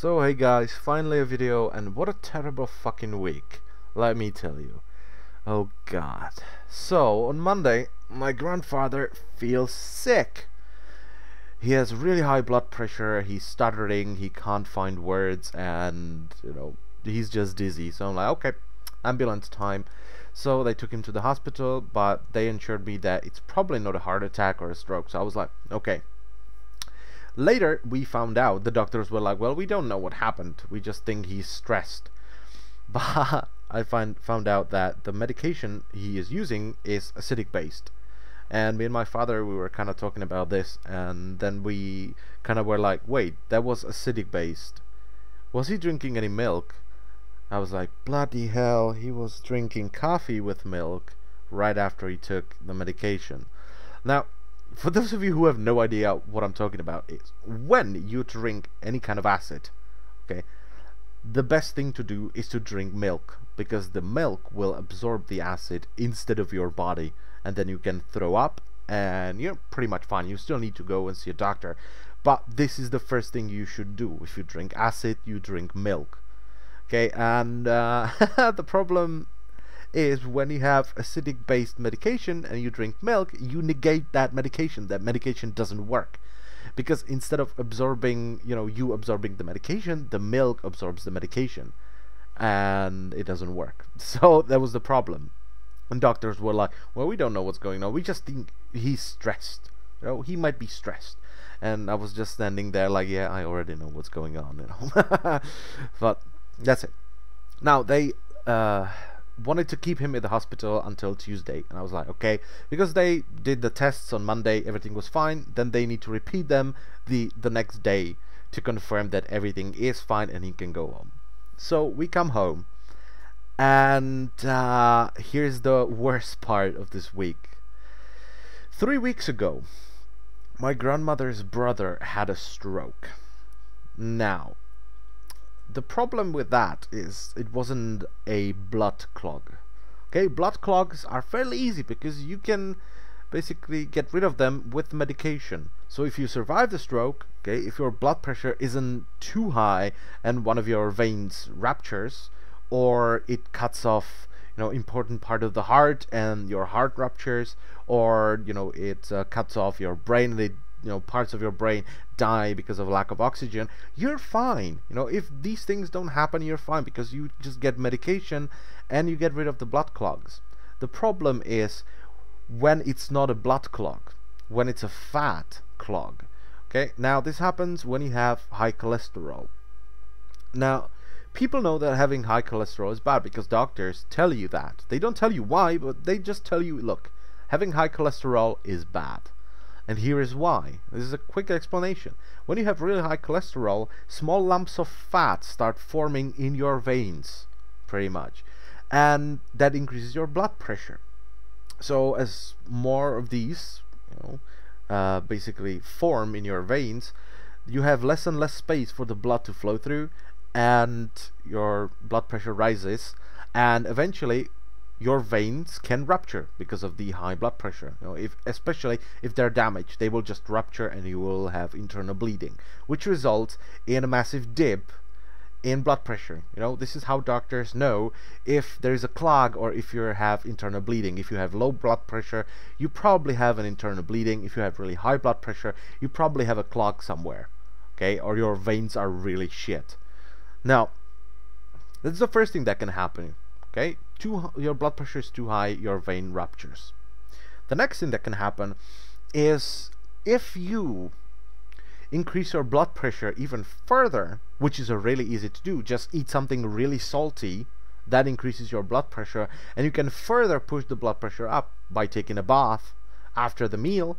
So hey guys, finally a video, and what a terrible fucking week, let me tell you. Oh god. So on Monday my grandfather feels sick. He has really high blood pressure, he's stuttering, he can't find words, and he's just dizzy. So I'm like, okay, ambulance time. So they took him to the hospital, but they assured me that it's probably not a heart attack or a stroke. So I was like, okay. Later, we found out, the doctors were like, well, we don't know what happened. We just think he's stressed. But I found out that the medication he is using is acidic based. And me and my father, we were kind of talking about this, and then we kind of were like, wait, that was acidic based. Was he drinking any milk? I was like, bloody hell, he was drinking coffee with milk right after he took the medication. Now, for those of you who have no idea what I'm talking about, is when you drink any kind of acid, okay, the best thing to do is to drink milk, because the milk will absorb the acid instead of your body, and then you can throw up and you're pretty much fine. You still need to go and see a doctor, but this is the first thing you should do. If you drink acid, you drink milk, okay. And the problem is when you have acidic based medication and you drink milk, you negate that medication. That medication doesn't work, because instead of absorbing, you absorbing the medication, the milk absorbs the medication, and it doesn't work. So that was the problem. And doctors were like, well, we don't know what's going on, we just think he's stressed, he might be stressed. And I was just standing there like, yeah, I already know what's going on, But that's it. Now they wanted to keep him in the hospital until Tuesday, and I was like, okay, because they did the tests on Monday, everything was fine, then they need to repeat them the next day to confirm that everything is fine and he can go home. So we come home, and here's the worst part of this week. 3 weeks ago, my grandmother's brother had a stroke. Now, the problem with that is it wasn't a blood clog. Okay, blood clogs are fairly easy because you can basically get rid of them with medication. So if you survive the stroke, okay, if your blood pressure isn't too high and one of your veins ruptures, or it cuts off important part of the heart and your heart ruptures, or it cuts off your brain and it parts of your brain die because of lack of oxygen, you're fine. If these things don't happen, you're fine, because you just get medication and you get rid of the blood clogs. The problem is when it's not a blood clog, when it's a fat clog. Okay, now this happens when you have high cholesterol. Now, people know that having high cholesterol is bad because doctors tell you that. They don't tell you why, but they just tell you, look, having high cholesterol is bad. And here is why. This is a quick explanation. When you have really high cholesterol, small lumps of fat start forming in your veins, pretty much. And that increases your blood pressure. So as more of these, basically form in your veins, you have less and less space for the blood to flow through, and your blood pressure rises, and eventually your veins can rupture because of the high blood pressure. Especially if they're damaged, they will just rupture and you will have internal bleeding, which results in a massive dip in blood pressure. This is how doctors know if there is a clog or if you have internal bleeding. If you have low blood pressure, you probably have an internal bleeding. If you have really high blood pressure, you probably have a clog somewhere, okay, or your veins are really shit. Now, that's the first thing that can happen. Okay, your blood pressure is too high, your vein ruptures. The next thing that can happen is if you increase your blood pressure even further, which is really easy to do, just eat something really salty, that increases your blood pressure, and you can further push the blood pressure up by taking a bath after the meal.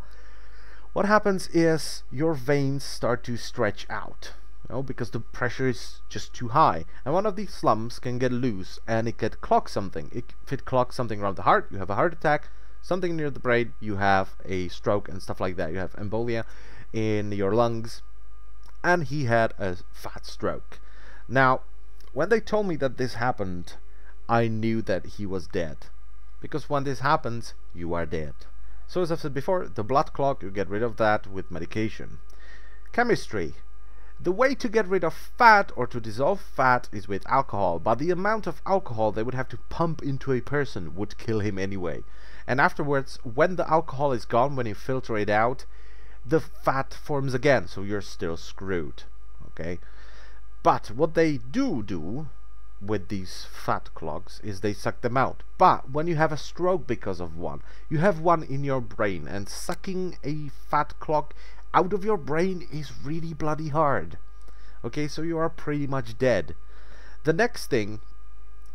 What happens is your veins start to stretch out, because the pressure is just too high, and one of these lumps can get loose and it could clog something. If it clogs something around the heart, you have a heart attack. Something near the brain, you have a stroke and stuff like that. You have embolia in your lungs, and he had a fat stroke. Now, when they told me that this happened, I knew that he was dead, because when this happens, you are dead. So as I've said before, the blood clog, you get rid of that with medication. Chemistry. The way to get rid of fat or to dissolve fat is with alcohol, but the amount of alcohol they would have to pump into a person would kill him anyway. And afterwards, when the alcohol is gone, when you filter it out, the fat forms again, so you're still screwed. Okay? But what they do with these fat clogs is they suck them out. But when you have a stroke because of one, you have one in your brain, and sucking a fat clog out of your brain is really bloody hard. Okay, so you are pretty much dead. The next thing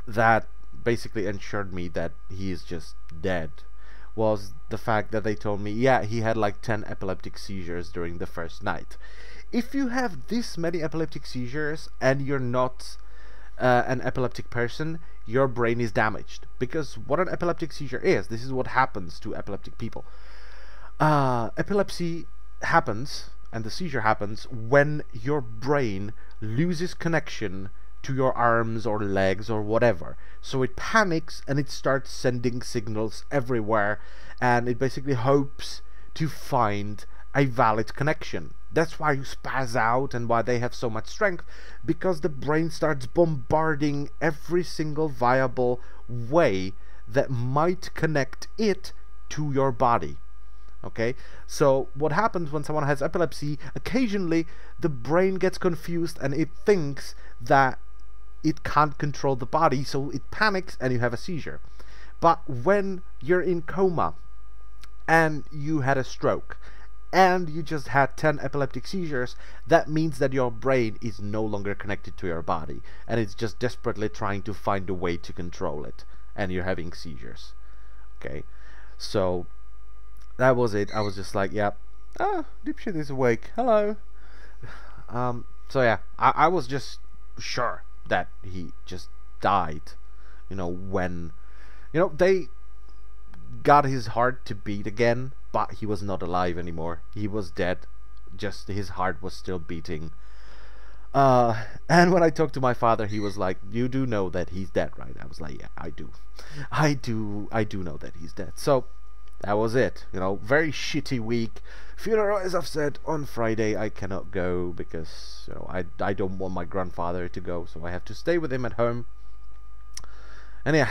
that basically ensured me that he is just dead was the fact that they told me, yeah, he had like 10 epileptic seizures during the first night. If you have this many epileptic seizures and you're not an epileptic person, your brain is damaged. Because what an epileptic seizure is, this is what happens to epileptic people. Epilepsy happens, and the seizure happens when your brain loses connection to your arms or legs or whatever. So it panics and it starts sending signals everywhere, and it basically hopes to find a valid connection. That's why you spaz out and why they have so much strength, because the brain starts bombarding every single viable way that might connect it to your body. Okay, so what happens when someone has epilepsy, occasionally the brain gets confused and it thinks that it can't control the body, so it panics and you have a seizure. But when you're in coma and you had a stroke and you just had 10 epileptic seizures, that means that your brain is no longer connected to your body and it's just desperately trying to find a way to control it, and you're having seizures. Okay, so that was it. I was just like, yeah, dipshit is awake, hello. So yeah, I was just sure that he just died, when they got his heart to beat again, but he was not alive anymore. He was dead, just his heart was still beating. And when I talked to my father, he was like, you do know that he's dead, right? I was like, yeah, I do know that he's dead. So that was it. Very shitty week. Funeral, as I've said, on Friday. I cannot go because I don't want my grandfather to go, so I have to stay with him at home. And yeah,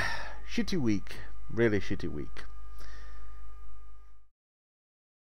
shitty week, really shitty week.